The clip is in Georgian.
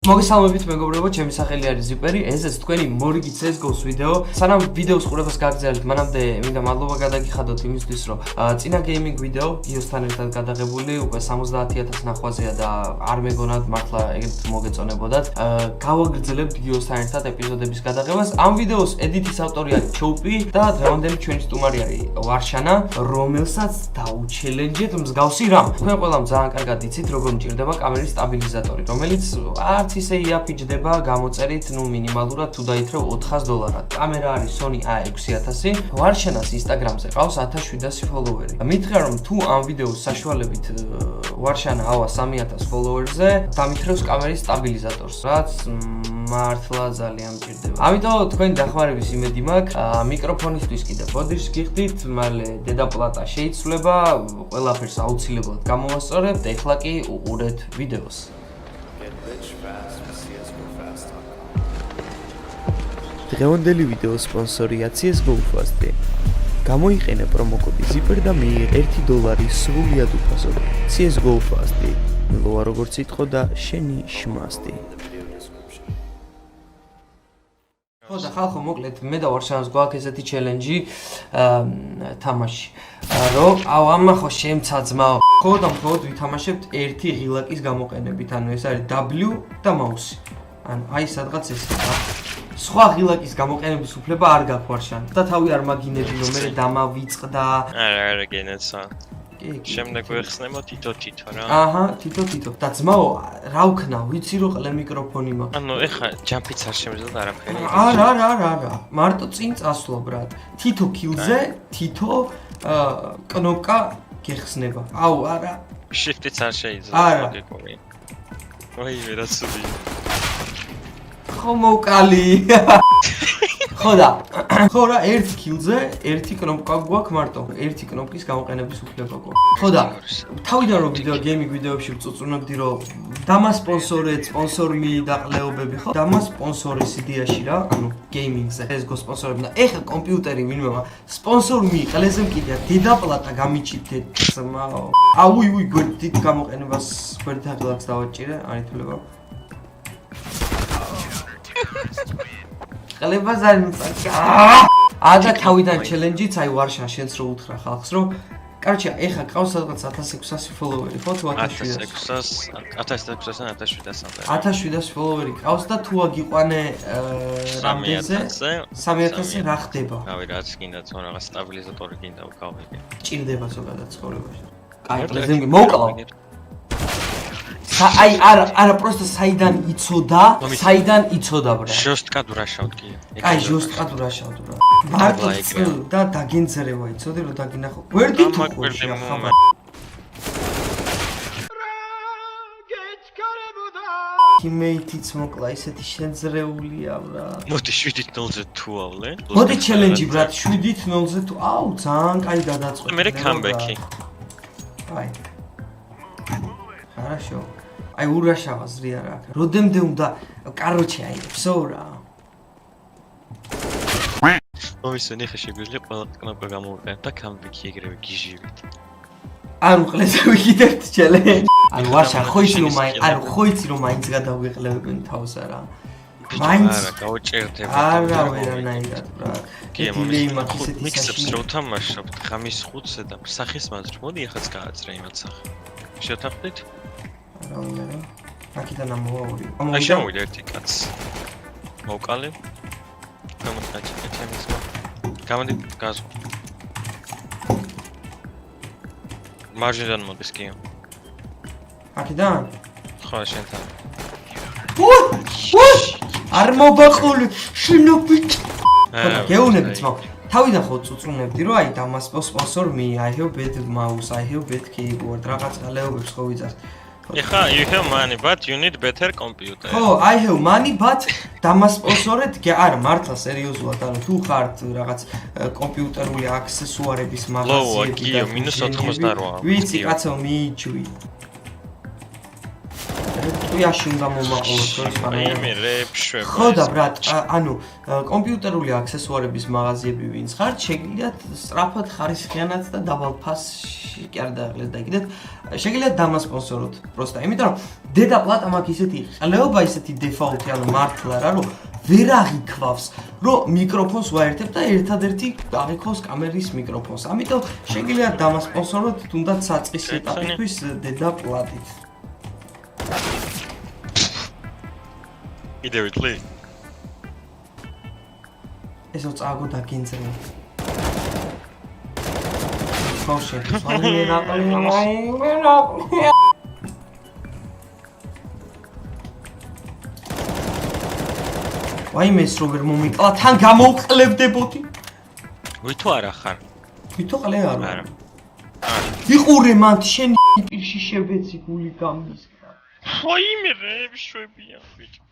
მოგესალმებით მეგობრებო, ჩემი სახელი არის ზიპერი, ესეც თქვენი მორიგი CS:GO-ს ვიდეო. სანამ ვიდეოს ყურებას გაგრძელებთ, მანამდე მინდა მადლობა გადაგიხადოთ იმისთვის, რომ წინა გეიმინგ ვიდეო გიოსთან ერთად გადაღებული უკვე 70000 ნახვაზეა და არ მეგონათ მართლა ეგრეთ მოგეწონებოდათ. გავაგრძელებთ გიოსთან ერთად ეპიზოდების გადაღებას. ამ ვიდეოს ედიტის ავტორი არის ჩოუპი და დღევანდელი ჩვენი სტუმარი არის ვარშანა, რომელსაც დაუჩელენჯეთ მსგავსი რამ. თქვენ ყველამ ძალიან კარგად იცით, როგორ მჭირდება კამერის სტაბილიზატორი, რომელიც არც ისე იაფიჯდება გამოწერით, მინიმალურად თუ დაითრევ $400. კამერა არის Sony A6000. ვარშანას Instagram-ზე ყავს 1700 ფოლოვერი. მითხრა რომ თუ ამ ვიდეოს საშუალებით ვარშანა ავა 3000 ფოლოვერზე, დამითრევს კამერის სტაბილიზატორს, რაც მართლა ძალიან მჭირდება. ამიტომ თქვენი დახმარების იმედი მაქვს. მიკროფონისთვის კიდე ბოდიშს გიხდით, მალე დედაპლატა შეიცვლება, ყველაფერს აუცილებლად გამოვასწორებთ. ეხლა კი უყურეთ ვიდეოს. დღევანდელი ვიდეოს სპონსორია CS:GO Fast-ი. გამოიყენე პრომოკოდი ZIPPER და მიიღე $1 სრულად უფასოდ. CS:GO Fast-ი. ლოა როგორც იტყო და შენი შმასტი. ხო და ხალხო, მოკლედ მე და ვარშანას გვაქვს ესეთი ჩელენჯი თამაში. რომ ამახო შემცა ძმაო. ხო და მხოლოდ ვითამაშებთ ერთი ღილაკის გამოყენებით, ანუ ეს არის W და მაუსი. ანუ აი სადღაც ეს სხვა ღილაკის გამოყენების უფლება არ გაქვს ვარშან და თავი არ მაგინები რომ მე დამავიწყდა. არა გენეცა. შემდეგ ვეხსნებო თითო რა. აჰა, თითო. და ძმაო, რა ვქნა, ვიცი რომ ყლე მიკროფონი მაქვს. ანუ ეხა ჯამპიც არ შემიძლია და არაფერი. არა. მარტო წინ წასვლა ბრატ. თითო კილზე, თითო კნოპკა გეხსნება. აუ, არა. Shift-იც არ შეიძლება მოგეკომი. ოი, ვერაცული. ხო მოვკალი. ხო და ხო რა ერთ კილზე ერთი კნოპკა გვაქვს მარტო ერთი კნოპკის გამოყენების უფლება გვაქვს. ხო და თავიდან რომ გეიმინგ ვიდეოებში ვწუწუნებდი რომ დამასპონსორეთ სპონსორმი დაყლეობები ხო დამასპონსორე სიდიაში რა ანუ გეიმინგზე CS:GO სპონსორები და ეხა კომპიუტერი ვინმე სპონსორმი ყლეზე მკიდია დედაპლატა გამიჩიდეთ ძმაო. აუი გვერდით გამოყენებას გვერდაღილაკს დავაჭირე არითულება. ყლებას არ მიწაკა. და თავიდან ჩელენჯიც აი ვარშან შენს რო უთხრა ხალხს რომ კარჩა ეხა ყავს სადღაც 1600 ფოლოვერი ხო თუ 1700-1700 1700 ფოლოვერი ყავს და თუ აგიყვანე რამდენზე 3000-ზე რა ხდება? რავი რაც გინდა თქო რაღაც სტაბილიზატორი გინდა გავიგე. ჭირდება ზოგადად ცხოვრებაში. კაი, ყლეზე მოვკლავ. აი არა просто საიდან იცოდა ბრა ჟოსტკა დურაშავთ კი აი ჟოსტკა დურაშავთ ბრა მარტო და დაგენძრევა იცოდი რომ დაგინახო გვერდი თუ ხოშია ხამა თიმეითიც მოკლა ისეთი შენძრეულია ბრა მოდი 7-0-ზე თუავლე მოდი ჩელენჯი ბრა 7-0-ზე თუ აუ ძალიან კაი გადაწყვეტი მე კამბექი აი хорошо აი ურაშავა ზრია რა. როდემდე უნდა კაროჩე აი всё რა. მოისმენი ხე შეგვიძლია ყველა კნოპკა გამოვიყენოთ და კამბექი ეგრევე გიჟივით. ანუ ყლეზე ვიგიდებთ ჩელენჯი. ანუ ვარშა ხო იცი რომ მაინც გადავიყლებენ თავს არა. მაინც არა გავჭერდება. არა ვერანაირად ბრა. გემონი მიქსებს რო თამაშობთ ღამის 5-ზე და სახის მაზრ. მოდი ახაც გააძრე იმათ სახე. შევთანხმდით? რა აქედან ამოვაური. აი შემოვიდა ერთი კაც. მოვყალე. გამოწაჭე ჩემს. გამოდი გაზო. მარჯვნიდან მოდის კი. აქედან? ხო შენთან. არ მოვაყოლე შინობით. გეუნებით მო. თავიდან ხო წუწუნებდი რომ აი დამასპონსორ me I have better mouse I have better keyboard რაღაც ყალეობებს ხო ვიძახ. ეხა you have money but you need better computer. ხო, I have money but დამასპონსორეთ არა მართლა სერიოზულად ანუ თუ ხართ რაღაც კომპიუტერული აქსესუარების მაღაზიები და -88. ვიცი კაცო მიიჩვი. ნოტიაში უნდა მომაყოლოს რო ის აიმე რეფშვება. ხო და ბრატ, ანუ კომპიუტერული აქსესუარების მაღაზიები ვინც ხართ, შეგიძლიათ სწრაფად ხარისხიანად და დაბალ ფასში კი არ დააღლეს და კიდეთ შეგიძლიათ დამასპონსოროთ პროსტა, იმიტომ რომ დედა პლატა მაქვს ისეთი ყლეობა, ისეთი დეფაულტი, ანუ მართლა რა, რომ ვერ აღიქვავს, რომ მიკროფონს ვაერთებ და ერთადერთი აღიქვავს კამერის მიკროფონს. ამიტომ შეგიძლიათ დამასპონსოროთ თუნდაც საწყის ეტაპისთვის დედა პლატით. კიდევ იტლი? ესო წაგო დაგინძრე. ხოშე, სვანინაყლი. ვაიმეს რო ვერ მომიკლა, თან გამოვყლებდებოდი. ვითო არა ხარ? ვითო ყლე არა. არა. იყურე მან შენ პირში შევეცი გული გამის. აიმე რეფშვებია ბიჭო.